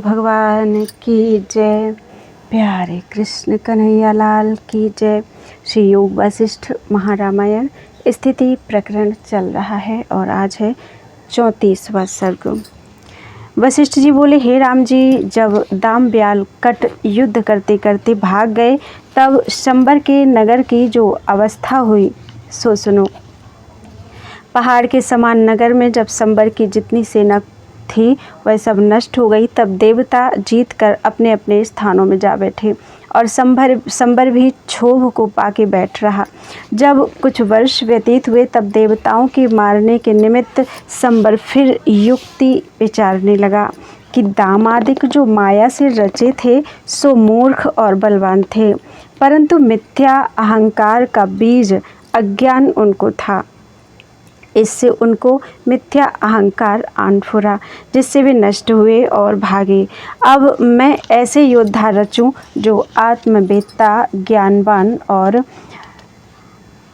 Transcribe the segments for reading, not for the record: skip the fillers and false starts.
भगवान की जय। प्यारे कृष्ण कन्हैया लाल की जय। श्री योग वशिष्ठ महारामायण स्थिति प्रकरण चल रहा है और आज है 34वां सर्ग। वशिष्ठ जी बोले, हे राम जी, जब दाम ब्याल कट युद्ध करते करते भाग गए तब शंबर के नगर की जो अवस्था हुई सो सुनो। पहाड़ के समान नगर में जब शंबर की जितनी सेना थी वह सब नष्ट हो गई। तब देवता जीत कर अपने अपने स्थानों में जा बैठे और शंबर भी क्षोभ को पाके बैठ रहा। जब कुछ वर्ष व्यतीत हुए तब देवताओं के मारने के निमित्त शंबर फिर युक्ति विचारने लगा कि दामादिक जो माया से रचे थे सो मूर्ख और बलवान थे, परंतु मिथ्या अहंकार का बीज अज्ञान उनको था। इससे उनको मिथ्या अहंकार आन फुरा, जिससे वे नष्ट हुए और भागे। अब मैं ऐसे योद्धा रचूं जो आत्मवेत्ता, ज्ञानवान और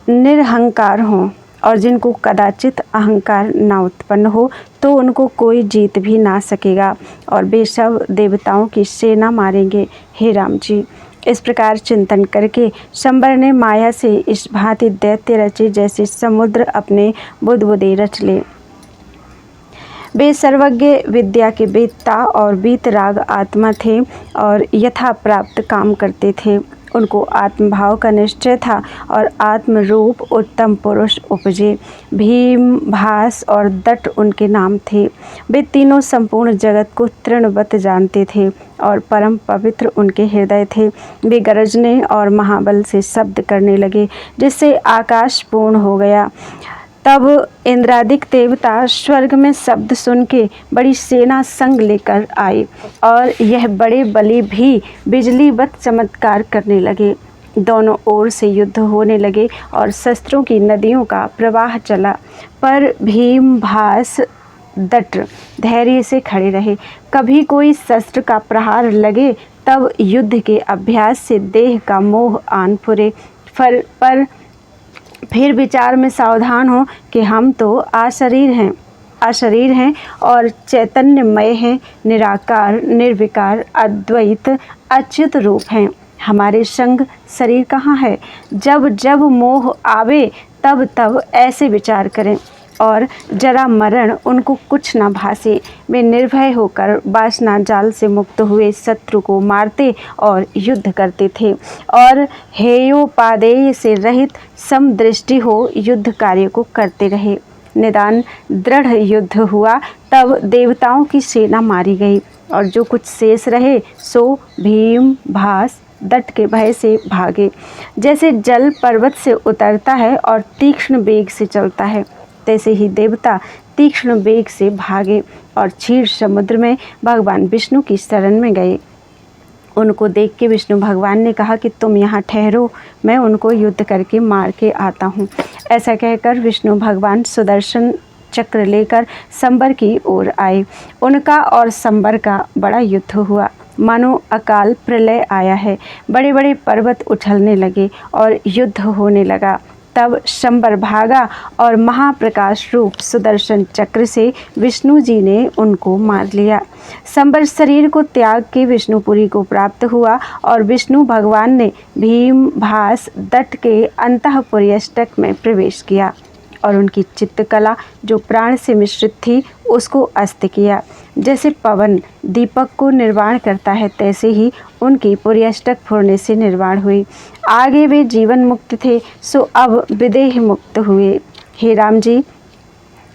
निरहंकार हों, और जिनको कदाचित अहंकार ना उत्पन्न हो तो उनको कोई जीत भी ना सकेगा, और वे सब देवताओं की सेना मारेंगे। हे राम जी, इस प्रकार चिंतन करके शंबर ने माया से इस भांति दैत्य रचे जैसे समुद्र अपने बुदबुदे रच ले। वे सर्वज्ञ, विद्या के वेत्ता और वीतराग आत्मा थे और यथा प्राप्त काम करते थे। उनको आत्मभाव का निश्चय था और आत्म रूप उत्तम पुरुष उपजे। भीम, भास और दट उनके नाम थे। वे तीनों संपूर्ण जगत को तृणवत जानते थे और परम पवित्र उनके हृदय थे। वे गरजने और महाबल से शब्द करने लगे जिससे आकाश पूर्ण हो गया। तब इंद्रादिक देवता स्वर्ग में शब्द सुन के बड़ी सेना संग लेकर आए और यह बड़े बलि भी बिजलीवत चमत्कार करने लगे। दोनों ओर से युद्ध होने लगे और शस्त्रों की नदियों का प्रवाह चला, पर भीम, भास, दट धैर्य से खड़े रहे। कभी कोई शस्त्र का प्रहार लगे तब युद्ध के अभ्यास से देह का मोह आन फुरे, पर फिर विचार में सावधान हो कि हम तो अशरीर हैं और चैतन्यमय हैं, निराकार, निर्विकार, अद्वैत, अच्युत रूप हैं। हमारे संग शरीर कहाँ है? जब जब मोह आवे तब तब ऐसे विचार करें और जरा मरण उनको कुछ न भासे। वे निर्भय होकर वासना जाल से मुक्त हुए शत्रु को मारते और युद्ध करते थे और हेयोपादेय से रहित समदृष्टि हो युद्ध कार्य को करते रहे। निदान दृढ़ युद्ध हुआ तब देवताओं की सेना मारी गई और जो कुछ शेष रहे सो भीम, भास, दट के भय से भागे। जैसे जल पर्वत से उतरता है और तीक्ष्ण वेग से चलता है, तैसे ही देवता तीक्ष्ण वेग से भागे और क्षीर समुद्र में भगवान विष्णु की शरण में गए। उनको देख के विष्णु भगवान ने कहा कि तुम यहाँ ठहरो, मैं उनको युद्ध करके मार के आता हूँ। ऐसा कहकर विष्णु भगवान सुदर्शन चक्र लेकर शंबर की ओर आए। उनका और शंबर का बड़ा युद्ध हुआ, मानो अकाल प्रलय आया है। बड़े बड़े पर्वत उछलने लगे और युद्ध होने लगा। तब शंबर भागा और महाप्रकाश रूप सुदर्शन चक्र से विष्णु जी ने उनको मार लिया। शंबर शरीर को त्याग के विष्णुपुरी को प्राप्त हुआ और विष्णु भगवान ने भीम, भास, दट के अंतःपुर्यष्टक में प्रवेश किया और उनकी चित्तकला जो प्राण से मिश्रित थी उसको अस्त किया। जैसे पवन दीपक को निर्वाण करता है तैसे ही उनकी पुर्यष्टक फुरने से निर्वाण हुई। आगे वे जीवन मुक्त थे सो अब विदेह मुक्त हुए। हे राम जी,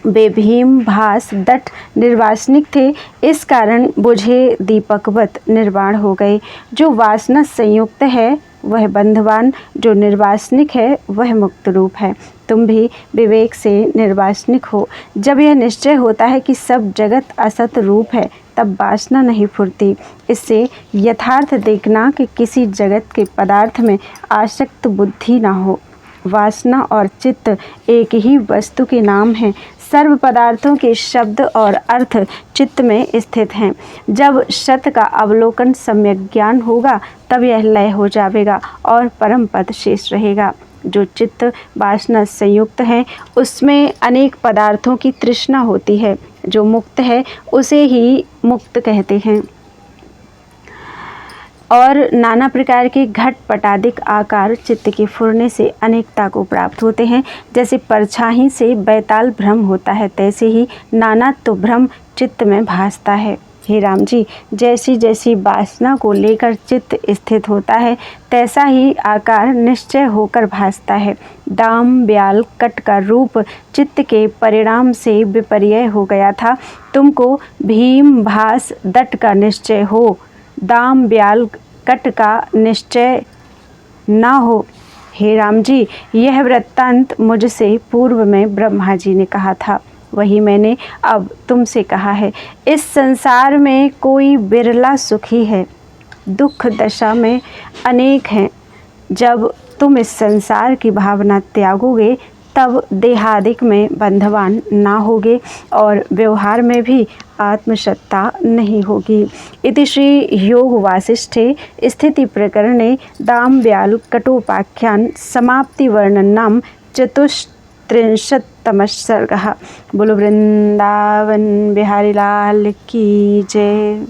वे भीम, भास, दट निर्वासनिक थे, इस कारण बुझे दीपकवत निर्वाण हो गए। जो वासना संयुक्त है वह बंधवान, जो निर्वासनिक है वह मुक्त रूप है। तुम भी विवेक से निर्वासनिक हो। जब यह निश्चय होता है कि सब जगत असत रूप है तब वासना नहीं फुरती। इससे यथार्थ देखना कि किसी जगत के पदार्थ में आसक्त बुद्धि ना हो। वासना और चित्त एक ही वस्तु के नाम हैं। सर्व पदार्थों के शब्द और अर्थ चित्त में स्थित हैं। जब सत का अवलोकन सम्यक ज्ञान होगा तब यह लय हो जाएगा और परम पद शेष रहेगा। जो चित्त वासना संयुक्त है उसमें अनेक पदार्थों की तृष्णा होती है। जो मुक्त है उसे ही मुक्त कहते हैं। और नाना प्रकार के घटपटादिक आकार चित्त के फुरने से अनेकता को प्राप्त होते हैं। जैसे परछाई से बैताल भ्रम होता है, तैसे ही नानात्व भ्रम चित्त में भासता है। हे राम जी, जैसी जैसी वासना को लेकर चित्त स्थित होता है, तैसा ही आकार निश्चय होकर भासता है। दाम ब्याल कट का रूप चित्त के परिणाम से विपर्य हो गया था। तुमको भीम भास दट का निश्चय हो, दाम ब्याल कट का निश्चय ना हो। हे राम जी, यह वृत्तांत मुझसे पूर्व में ब्रह्मा जी ने कहा था, वही मैंने अब तुमसे कहा है। इस संसार में कोई बिरला सुखी है, दुख दशा में अनेक हैं। जब तुम इस संसार की भावना त्यागोगे, तब देहादिक में बंधवान ना होगे और व्यवहार में भी आत्मसत्ता नहीं होगी। इति श्री योग वासिष्ठे स्थिति प्रकरणे दाम ब्याल कटोपाख्यान समाप्ति वर्णनम चतुस्त्रिंशत्तमः सर्गः। बोलो वृंदावन बिहारी लाल की जय।